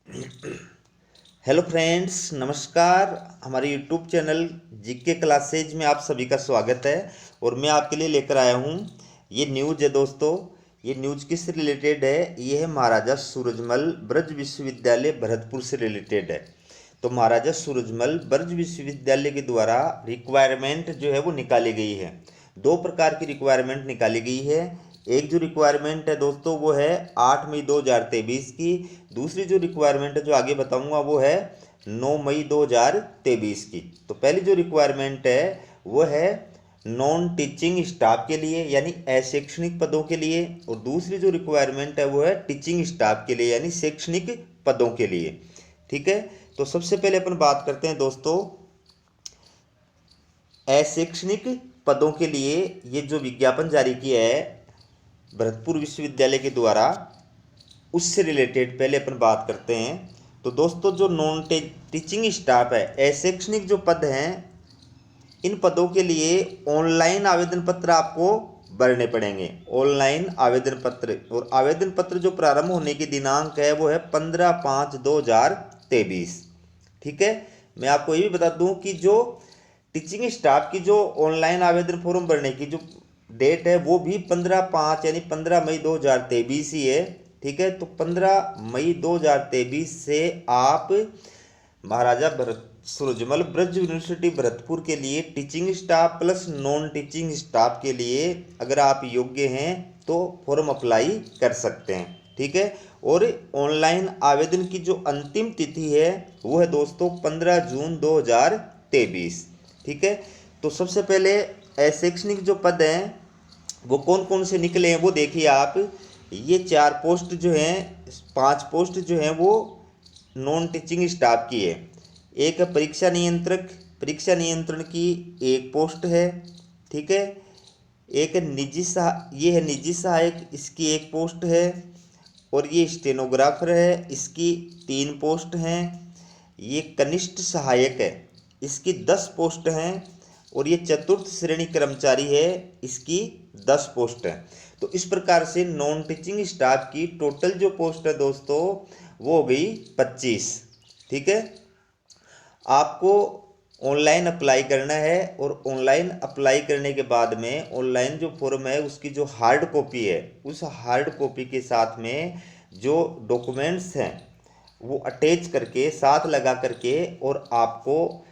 Hello friends, नमस्कार। हमारे YouTube channel GK classes में आप सभी का स्वागत है। और मैं आपके लिए लेकर आया हूँ ये न्यूज़ है दोस्तों। ये न्यूज़ किससे रिलेटेड है? ये है महाराजा सूरजमल ब्रज विश्वविद्यालय भरतपुर से रिलेटेड है। तो महाराजा सूरजमल ब्रज विश्वविद्यालय के द्वारा रिक्वायरमेंट जो है वो निकाली गई है। दो प्रकार की रिक्वायरमेंट निकाली गई है। एक जो रिक्वायरमेंट है दोस्तों वो है 8 मई 2023 की। दूसरी जो रिक्वायरमेंट है जो आगे बताऊंगा वो है 9 मई 2023 की। तो पहली जो रिक्वायरमेंट है वो है नॉन टीचिंग स्टाफ के लिए यानी अशैक्षणिक पदों के लिए, और दूसरी जो रिक्वायरमेंट है वो है टीचिंग स्टाफ के लिए यानी शैक्षणिक पदों के लिए। ठीक है। तो सबसे पहले अपन बात करते हैं दोस्तों अशैक्षणिक पदों के लिए। ये जो विज्ञापन जारी किया है भरतपुर विश्वविद्यालय के द्वारा, उससे रिलेटेड पहले अपन बात करते हैं। तो दोस्तों जो नॉन टीचिंग स्टाफ है, अशैक्षणिक जो पद हैं, इन पदों के लिए ऑनलाइन आवेदन पत्र आपको भरने पड़ेंगे। ऑनलाइन आवेदन पत्र, और आवेदन पत्र जो प्रारंभ होने की दिनांक है वो है 15/5/2023। ठीक है। मैं आपको ये भी बता दूं कि जो टीचिंग स्टाफ की जो ऑनलाइन आवेदन फॉर्म भरने की जो डेट है वो भी 15/5 यानी 15 मई 2023 ही है। ठीक है। तो 15 मई 2023 से आप महाराजा भरत सूरजमल ब्रज यूनिवर्सिटी भरतपुर के लिए teaching staff plus non teaching staff के लिए अगर आप योग्य हैं तो फॉर्म अप्लाई कर सकते हैं। ठीक है। और ऑनलाइन आवेदन की जो अंतिम तिथि है वो है दोस्तों 15 जून 2023। ठीक है। तो सबसे पहले अशैक्षणिक जो पद हैं वो कौन कौन से निकले हैं वो देखिए आप। ये 4 पोस्ट जो हैं, 5 पोस्ट जो हैं वो नॉन टीचिंग स्टाफ की है। एक है परीक्षा नियंत्रक, परीक्षा नियंत्रण की एक पोस्ट है। ठीक है। एक है ये है निजी सहायक, इसकी एक पोस्ट है। और ये स्टेनोग्राफर है, इसकी 3 पोस्ट हैं। ये कनिष्ठ सहायक है, इसकी 10 पोस्ट हैं। और ये चतुर्थ श्रेणी कर्मचारी है, इसकी 10 पोस्ट है। तो इस प्रकार से नॉन टीचिंग स्टाफ की टोटल जो पोस्ट है दोस्तों वो हो गई 25। ठीक है। आपको ऑनलाइन अप्लाई करना है, और ऑनलाइन अप्लाई करने के बाद में ऑनलाइन जो फॉर्म है उसकी जो हार्ड कॉपी है, उस हार्ड कॉपी के साथ में जो डॉक्यूमेंट्स हैं वो अटैच करके साथ लगा करके और आपको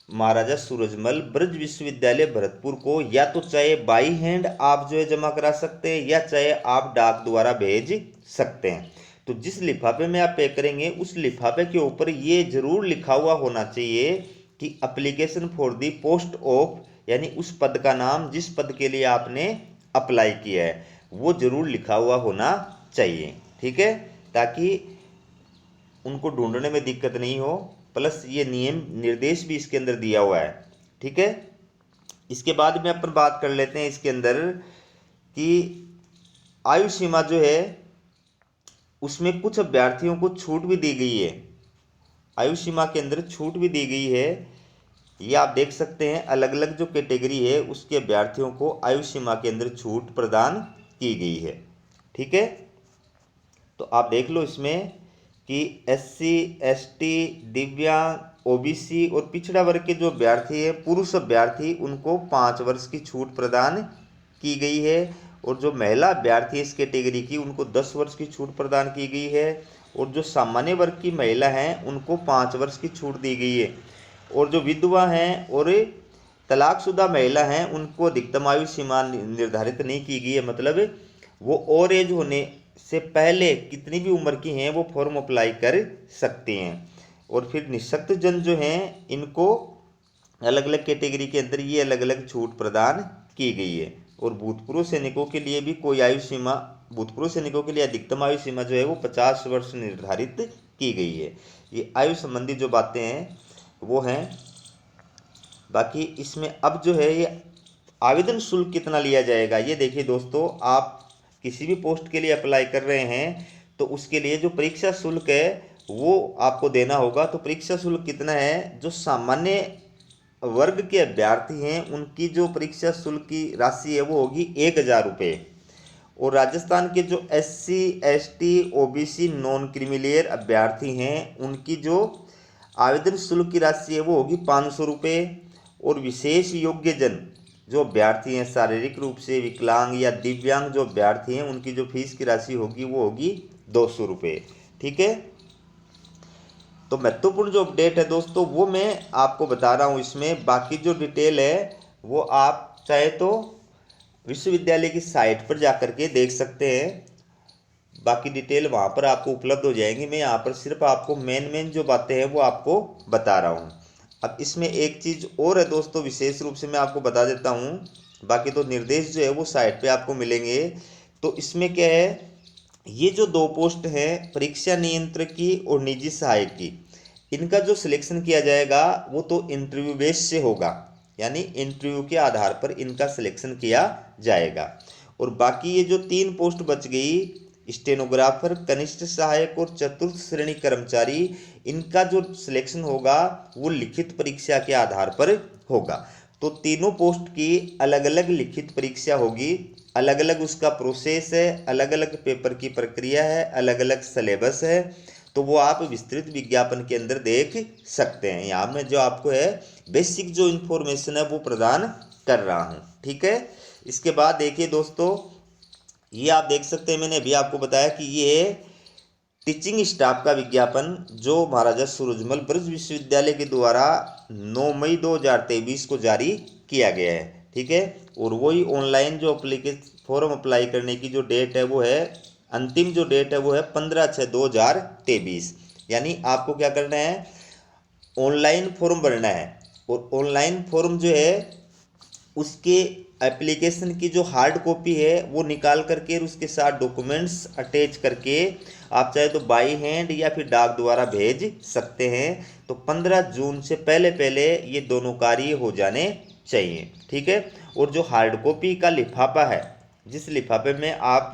महाराजा सूरजमल ब्रज विश्वविद्यालय भरतपुर को या तो चाहे बाई हैंड आप जो है जमा करा सकते हैं या चाहे आप डाक द्वारा भेज सकते हैं। तो जिस लिफाफे में आप पे करेंगे उस लिफाफे के ऊपर ये जरूर लिखा हुआ होना चाहिए कि application for the post of, यानी उस पद का नाम जिस पद के लिए आपने अप्लाई किया है वो जरूर लिखा हुआ होना चाहिए। ठीक है। ताकि उनको ढूंढने में दिक्कत नहीं हो, प्लस ये नियम निर्देश भी इसके अंदर दिया हुआ है। ठीक है। इसके बाद में अपन बात कर लेते हैं इसके अंदर कि आयु सीमा जो है उसमें कुछ अभ्यर्थियों को छूट भी दी गई है। आयु सीमा के अंदर छूट भी दी गई है। ये आप देख सकते हैं, अलग अलग जो कैटेगरी है उसके अभ्यर्थियों को आयु सीमा के अंदर छूट प्रदान की गई है। ठीक है। तो आप देख लो इसमें कि SC ST दिव्यांग OBC और पिछड़ा वर्ग के जो अभ्यर्थी है पुरुष अभ्यर्थी उनको 5 वर्ष की छूट प्रदान की गई है। और जो महिला अभ्यर्थी इस कैटेगरी की उनको 10 वर्ष की छूट प्रदान की गई है। और जो सामान्य वर्ग की महिला हैं उनको 5 वर्ष की छूट दी गई है। और जो विधवा हैं और तलाकशुदा महिला हैं उनको अधिकतम आयु सीमा निर्धारित नहीं की गई है, मतलब वो और एज होने से पहले कितनी भी उम्र की हैं वो फॉर्म अप्लाई कर सकते हैं। और फिर निःशक्त जन जो हैं इनको अलग अलग कैटेगरी के अंदर ये अलग अलग छूट प्रदान की गई है। और भूतपूर्व सैनिकों के लिए भी कोई आयु सीमा, भूतपूर्व सैनिकों के लिए अधिकतम आयु सीमा जो है वो 50 वर्ष निर्धारित की गई है। ये आयु संबंधी जो बातें हैं वो हैं। बाकी इसमें अब जो है ये आवेदन शुल्क कितना लिया जाएगा ये देखिए दोस्तों। आप किसी भी पोस्ट के लिए अप्लाई कर रहे हैं तो उसके लिए जो परीक्षा शुल्क है वो आपको देना होगा। तो परीक्षा शुल्क कितना है? जो सामान्य वर्ग के अभ्यर्थी हैं उनकी जो परीक्षा शुल्क की राशि है वो होगी 1000 रुपये। और राजस्थान के जो SC ST OBC non creamy अभ्यर्थी हैं उनकी जो आवेदन शुल्क की राशि है वो होगी 500 रुपये। और विशेष योग्यजन जो अभ्यर्थी हैं, शारीरिक रूप से विकलांग या दिव्यांग जो अभ्यर्थी हैं, उनकी जो फीस की राशि होगी वो होगी 200 रुपये। ठीक है, तो महत्वपूर्ण जो अपडेट है दोस्तों वो मैं आपको बता रहा हूँ इसमें। बाकी जो डिटेल है वो आप चाहे तो विश्वविद्यालय की साइट पर जाकर के देख सकते हैं, बाकी डिटेल वहाँ पर आपको उपलब्ध हो जाएंगी। मैं यहाँ पर सिर्फ आपको मेन जो बातें हैं वो आपको बता रहा हूँ। अब इसमें एक चीज़ और है दोस्तों, विशेष रूप से मैं आपको बता देता हूँ, बाकी तो निर्देश जो है वो साइट पे आपको मिलेंगे। तो इसमें क्या है, ये जो 2 पोस्ट हैं परीक्षा नियंत्रक की और निजी सहायक की, इनका जो सिलेक्शन किया जाएगा वो तो इंटरव्यू बेस से होगा, यानी इंटरव्यू के आधार पर इनका सिलेक्शन किया जाएगा। और बाकी ये जो 3 पोस्ट बच गई, स्टेनोग्राफर, कनिष्ठ सहायक और चतुर्थ श्रेणी कर्मचारी, इनका जो सिलेक्शन होगा वो लिखित परीक्षा के आधार पर होगा। तो तीनों पोस्ट की अलग अलग लिखित परीक्षा होगी, अलग अलग उसका प्रोसेस है, अलग अलग पेपर की प्रक्रिया है, अलग अलग सिलेबस है। तो वो आप विस्तृत विज्ञापन के अंदर देख सकते हैं। यहाँ में जो आपको है बेसिक जो इन्फॉर्मेशन है वो प्रदान कर रहा हूँ। ठीक है, इसके बाद देखिए दोस्तों, ये आप देख सकते हैं, मैंने अभी आपको बताया कि ये टीचिंग स्टाफ का विज्ञापन जो महाराजा सूरजमल ब्रज विश्वविद्यालय के द्वारा 9 मई 2023 को जारी किया गया है। ठीक है, और वही ऑनलाइन जो फॉर्म अप्लाई करने की जो डेट है वो है, अंतिम जो डेट है वो है 15/6/2023। यानी आपको क्या करना है, ऑनलाइन फॉर्म भरना है। और ऑनलाइन फॉर्म जो है उसके एप्लीकेशन की जो हार्ड कॉपी है वो निकाल करके उसके साथ डॉक्यूमेंट्स अटैच करके आप चाहे तो बाई हैंड या फिर डाक द्वारा भेज सकते हैं। तो 15 जून से पहले पहले ये दोनों कार्य हो जाने चाहिए। ठीक है, और जो हार्ड कॉपी का लिफाफा है, जिस लिफाफे में आप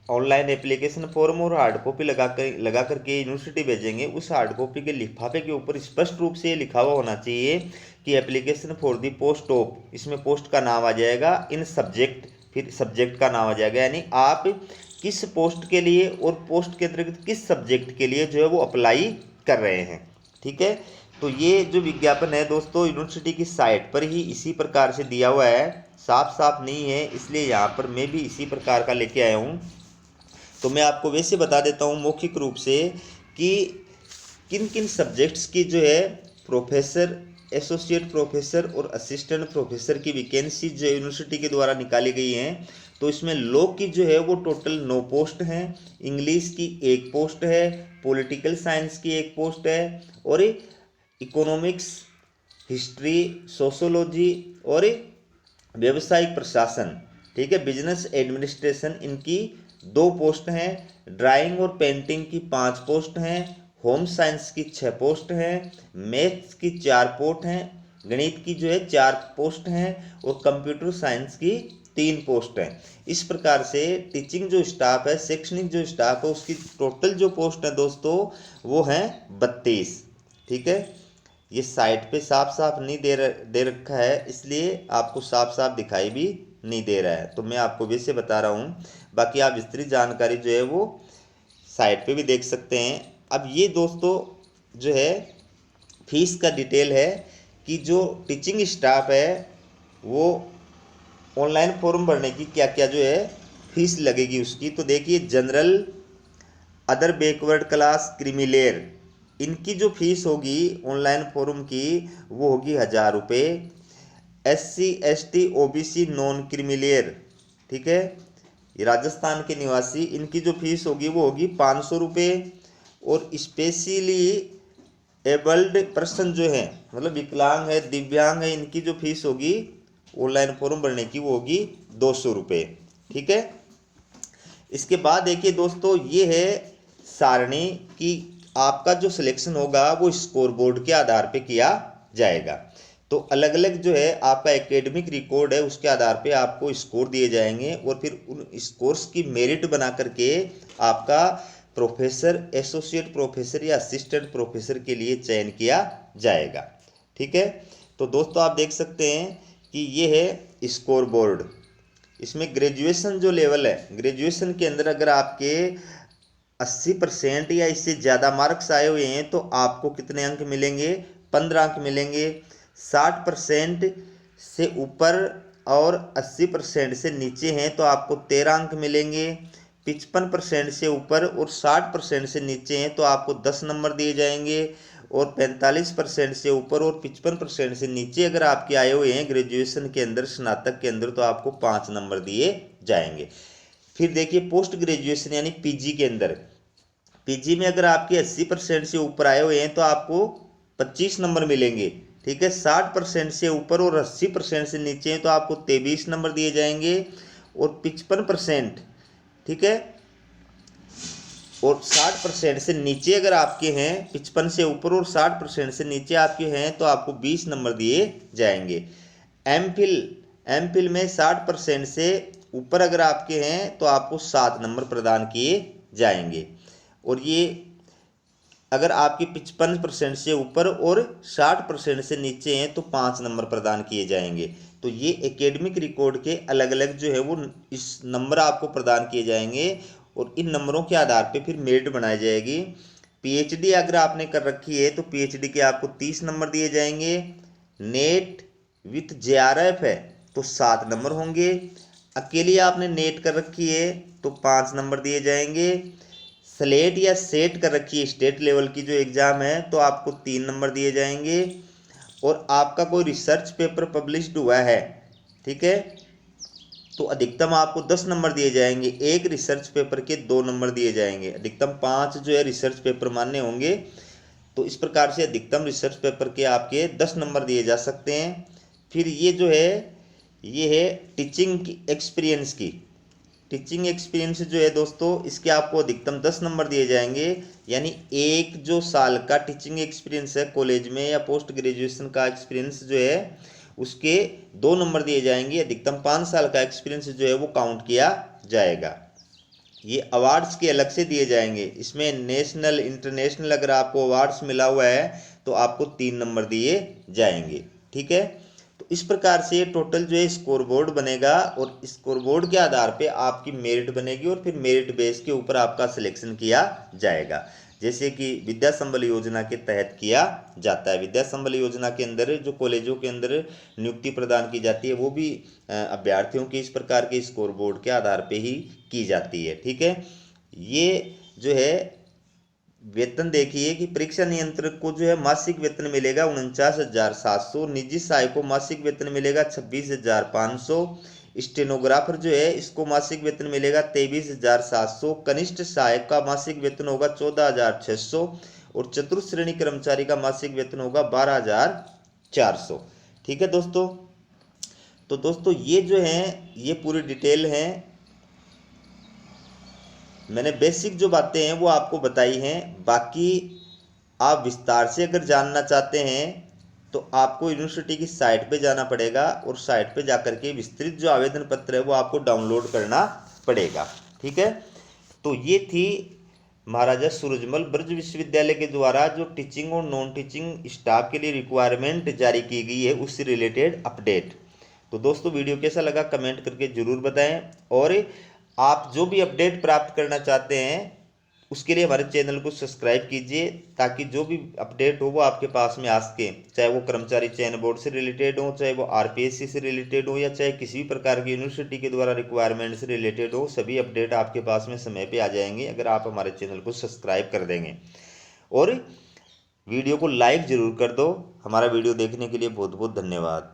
ऑनलाइन एप्लीकेशन फॉर्म और हार्ड कॉपी लगा करके यूनिवर्सिटी भेजेंगे, उस हार्ड कॉपी के लिफाफे के ऊपर स्पष्ट रूप से लिखा हुआ होना चाहिए कि application for the post of, इसमें पोस्ट का नाम आ जाएगा, इन सब्जेक्ट, फिर सब्जेक्ट का नाम आ जाएगा, यानी आप किस पोस्ट के लिए और पोस्ट के अंतर्गत किस सब्जेक्ट के लिए जो है वो अप्लाई कर रहे हैं। ठीक है, तो ये जो विज्ञापन है दोस्तों यूनिवर्सिटी की साइट पर ही इसी प्रकार से दिया हुआ है, साफ साफ नहीं है, इसलिए यहाँ पर मैं भी इसी प्रकार का लेके आया हूँ। तो मैं आपको वैसे बता देता हूँ मौखिक रूप से कि किन किन सब्जेक्ट्स की जो है प्रोफेसर, एसोसिएट प्रोफेसर और असिस्टेंट प्रोफेसर की वैकेंसी जो यूनिवर्सिटी के द्वारा निकाली गई हैं। तो इसमें लॉ की जो है वो टोटल 9 पोस्ट हैं, इंग्लिश की 1 पोस्ट है, पॉलिटिकल साइंस की 1 पोस्ट है, और इकोनॉमिक्स, हिस्ट्री, सोशोलॉजी और व्यवसायिक प्रशासन, ठीक है, बिजनेस एडमिनिस्ट्रेशन, इनकी 2 पोस्ट हैं। ड्राइंग और पेंटिंग की 5 पोस्ट हैं, होम साइंस की 6 पोस्ट हैं, मैथ्स की 4 पोस्ट हैं, गणित की जो है 4 पोस्ट हैं, और कंप्यूटर साइंस की 3 पोस्ट हैं। इस प्रकार से टीचिंग जो स्टाफ है, शैक्षणिक जो स्टाफ है, उसकी टोटल जो पोस्ट है दोस्तों वो हैं 32। ठीक है, ये साइट पे साफ साफ नहीं दे रखा है, इसलिए आपको साफ साफ दिखाई भी नहीं दे रहा है, तो मैं आपको वैसे बता रहा हूँ। बाकी आप विस्तृत जानकारी जो है वो साइट पे भी देख सकते हैं। अब ये दोस्तों जो है फीस का डिटेल है कि जो टीचिंग स्टाफ है वो ऑनलाइन फॉर्म भरने की क्या क्या जो है फीस लगेगी उसकी। तो देखिए, general, other backward class, creamy layer, इनकी जो फीस होगी ऑनलाइन फॉर्म की वो होगी 1000 रुपये। SC ST OBC non creamy layer, ठीक है, ये राजस्थान के निवासी, इनकी जो फीस होगी वो होगी 500 रुपये। और स्पेशली एबल्ड पर्सन जो है, मतलब विकलांग है, दिव्यांग है, इनकी जो फीस होगी ऑनलाइन फॉर्म भरने की वो होगी 200 रुपये। ठीक है, इसके बाद देखिए दोस्तों, ये है सारणी कि आपका जो सिलेक्शन होगा वो स्कोर बोर्ड के आधार पे किया जाएगा। तो अलग अलग जो है आपका एकेडमिक रिकॉर्ड है उसके आधार पे आपको स्कोर दिए जाएंगे, और फिर उन स्कोर्स की मेरिट बना करके आपका प्रोफेसर, एसोसिएट प्रोफेसर या असिस्टेंट प्रोफेसर के लिए चयन किया जाएगा। ठीक है, तो दोस्तों आप देख सकते हैं कि ये है स्कोर बोर्ड। इसमें ग्रेजुएशन जो लेवल है, ग्रेजुएशन के अंदर अगर आपके 80% या इससे ज़्यादा मार्क्स आए हुए हैं तो आपको कितने अंक मिलेंगे? 15 अंक मिलेंगे। 60% से ऊपर और 80% से नीचे हैं तो आपको 13 अंक मिलेंगे। 55% से ऊपर और 60% से नीचे हैं तो आपको 10 नंबर दिए जाएंगे। और 45% से ऊपर और 55% से नीचे अगर आपके आए हुए हैं ग्रेजुएशन के अंदर, स्नातक के अंदर, तो आपको 5 नंबर दिए जाएंगे। फिर देखिए पोस्ट ग्रेजुएशन यानी पीजी के अंदर, पीजी में अगर आपके 80% से ऊपर आए हुए हैं तो आपको 25 नंबर मिलेंगे। ठीक है, 60% से ऊपर और 80% से नीचे हैं तो आपको 23 नंबर दिए जाएंगे। और 55%, ठीक है, और 60% से नीचे अगर आपके हैं, 55 से ऊपर और 60% से नीचे आपके हैं तो आपको 20 नंबर दिए जाएंगे। एमफिल में 60% से ऊपर अगर आपके हैं तो आपको 7 नंबर प्रदान किए जाएंगे। और ये अगर आपके 55% से ऊपर और 60% से नीचे हैं तो 5 नंबर प्रदान किए जाएंगे। तो ये एकेडमिक रिकॉर्ड के अलग अलग जो है वो इस नंबर आपको प्रदान किए जाएंगे और इन नंबरों के आधार पे फिर मेरिट बनाई जाएगी। पीएचडी अगर आपने कर रखी है तो पीएचडी के आपको 30 नंबर दिए जाएंगे। नेट विथ जेआरएफ है तो 7 नंबर होंगे। अकेली आपने नेट कर रखी है तो 5 नंबर दिए जाएंगे। स्लेट या सेट कर रखी है स्टेट लेवल की जो एग्ज़ाम है तो आपको 3 नंबर दिए जाएंगे। और आपका कोई रिसर्च पेपर पब्लिश्ड हुआ है, ठीक है, तो अधिकतम आपको 10 नंबर दिए जाएंगे। एक रिसर्च पेपर के 2 नंबर दिए जाएंगे। अधिकतम 5 जो है रिसर्च पेपर मान्य होंगे। तो इस प्रकार से अधिकतम रिसर्च पेपर के आपके 10 नंबर दिए जा सकते हैं। फिर ये जो है ये है टीचिंग एक्सपीरियंस की। टीचिंग एक्सपीरियंस जो है दोस्तों इसके आपको अधिकतम 10 नंबर दिए जाएंगे। यानी एक जो साल का टीचिंग एक्सपीरियंस है कॉलेज में या पोस्ट ग्रेजुएशन का एक्सपीरियंस जो है उसके 2 नंबर दिए जाएंगे। अधिकतम 5 साल का एक्सपीरियंस जो है वो काउंट किया जाएगा। ये अवार्ड्स के अलग से दिए जाएंगे। इसमें नेशनल इंटरनेशनल अगर आपको अवार्ड्स मिला हुआ है तो आपको 3 नंबर दिए जाएंगे। ठीक है, तो इस प्रकार से टोटल जो है स्कोर बोर्ड बनेगा और स्कोर बोर्ड के आधार पे आपकी मेरिट बनेगी और फिर मेरिट बेस के ऊपर आपका सिलेक्शन किया जाएगा, जैसे कि विद्या संबल योजना के तहत किया जाता है। विद्या संबल योजना के अंदर जो कॉलेजों के अंदर नियुक्ति प्रदान की जाती है वो भी अभ्यर्थियों की इस प्रकार के स्कोर बोर्ड के आधार पे ही की जाती है। ठीक है, ये जो है वेतन देखिए कि परीक्षा नियंत्रक को जो है मासिक वेतन मिलेगा 49,700। निजी सहायक को मासिक वेतन मिलेगा 26,500। स्टेनोग्राफर जो है इसको मासिक वेतन मिलेगा 23,700। कनिष्ठ सहायक का मासिक वेतन होगा 14,600 और चतुर्थ श्रेणी कर्मचारी का मासिक वेतन होगा 12,400। ठीक है दोस्तों, तो दोस्तों ये जो है ये पूरी डिटेल है। मैंने बेसिक जो बातें हैं वो आपको बताई हैं। बाकी आप विस्तार से अगर जानना चाहते हैं तो आपको यूनिवर्सिटी की साइट पे जाना पड़ेगा और साइट पे जाकर के विस्तृत जो आवेदन पत्र है वो आपको डाउनलोड करना पड़ेगा। ठीक है, तो ये थी महाराजा सूरजमल ब्रज विश्वविद्यालय के द्वारा जो टीचिंग और नॉन टीचिंग स्टाफ के लिए रिक्वायरमेंट जारी की गई है उससे रिलेटेड अपडेट। तो दोस्तों वीडियो कैसा लगा कमेंट करके ज़रूर बताएं और आप जो भी अपडेट प्राप्त करना चाहते हैं उसके लिए हमारे चैनल को सब्सक्राइब कीजिए ताकि जो भी अपडेट हो वो आपके पास में आ सके, चाहे वो कर्मचारी चयन बोर्ड से रिलेटेड हो, चाहे वो आरपीएससी से रिलेटेड हो या चाहे किसी भी प्रकार की यूनिवर्सिटी के द्वारा रिक्वायरमेंट से रिलेटेड हो। सभी अपडेट आपके पास में समय पे आ जाएंगे अगर आप हमारे चैनल को सब्सक्राइब कर देंगे। और वीडियो को लाइक ज़रूर कर दो। हमारा वीडियो देखने के लिए बहुत बहुत धन्यवाद।